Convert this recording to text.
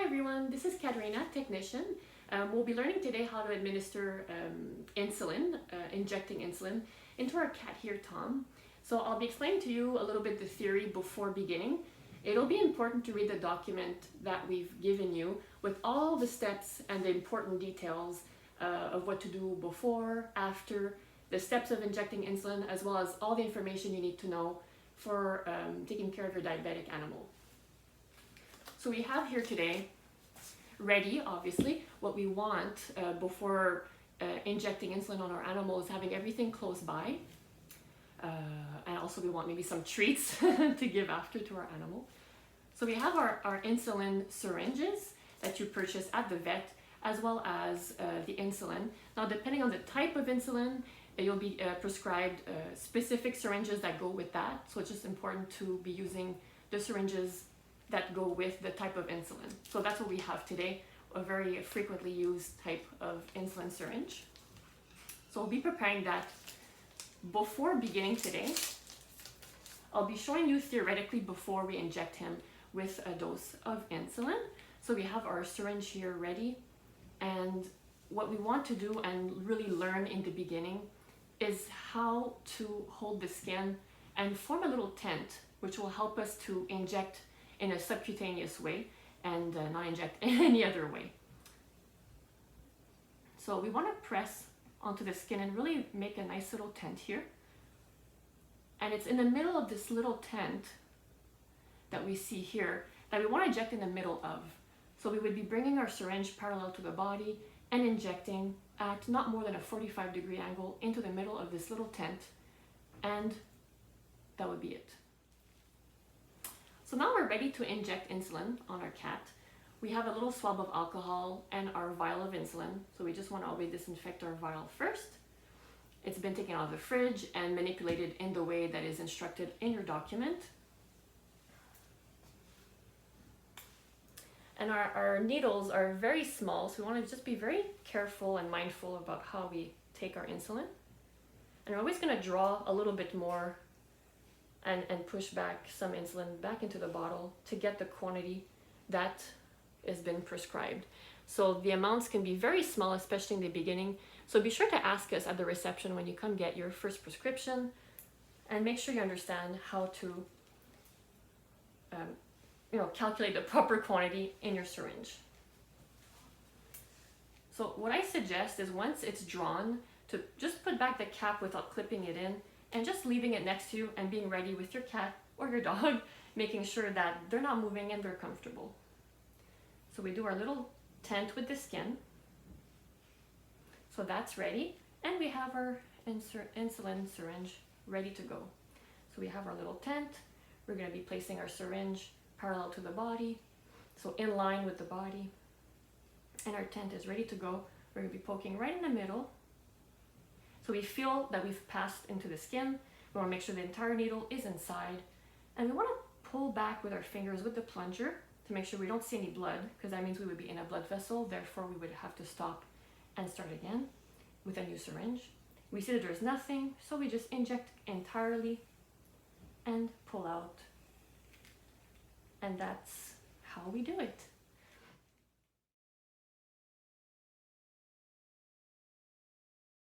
everyone, this is Catharina, technician. We'll be learning today how to administer insulin, injecting insulin into our cat here, Tom. So I'll be explaining to you a little bit the theory before beginning. It'll be important to read the document that we've given you with all the steps and the important details of what to do before, after, the steps of injecting insulin, as well as all the information you need to know for taking care of your diabetic animal. So we have here today ready, obviously, what we want before injecting insulin on our animal is having everything close by. And also we want maybe some treats to give after to our animal. So we have our insulin syringes that you purchase at the vet, as well as the insulin. Now, depending on the type of insulin, you'll be prescribed specific syringes that go with that. So it's just important to be using the syringes that go with the type of insulin. So that's what we have today, a very frequently used type of insulin syringe. So we'll be preparing that before beginning today. I'll be showing you theoretically before we inject him with a dose of insulin. So we have our syringe here ready, and what we want to do and really learn in the beginning is how to hold the skin and form a little tent, which will help us to inject in a subcutaneous way and not inject in any other way. So we want to press onto the skin and really make a nice little tent here. And it's in the middle of this little tent that we see here that we want to inject in the middle of. So we would be bringing our syringe parallel to the body and injecting at not more than a 45-degree angle into the middle of this little tent, and that would be it. So now we're ready to inject insulin on our cat. We have a little swab of alcohol and our vial of insulin. So we just want to always disinfect our vial first. It's been taken out of the fridge and manipulated in the way that is instructed in your document. And our needles are very small, so we want to just be very careful and mindful about how we take our insulin. And we're always going to draw a little bit more and push back some insulin back into the bottle to get the quantity that has been prescribed. So the amounts can be very small, especially in the beginning. So be sure to ask us at the reception when you come get your first prescription, and make sure you understand how to calculate the proper quantity in your syringe. So what I suggest is once it's drawn, to just put back the cap without clipping it in, and just leaving it next to you and being ready with your cat or your dog, making sure that they're not moving and they're comfortable. So we do our little tent with the skin. So that's ready, and we have our insulin syringe ready to go. So we have our little tent. We're going to be placing our syringe parallel to the body, so in line with the body, and our tent is ready to go. We're going to be poking right in the middle. So we feel that we've passed into the skin. We want to make sure the entire needle is inside, and we want to pull back with our fingers with the plunger to make sure we don't see any blood, because that means we would be in a blood vessel. Therefore, we would have to stop and start again with a new syringe. We see that there's nothing, so we just inject entirely and pull out. And that's how we do it.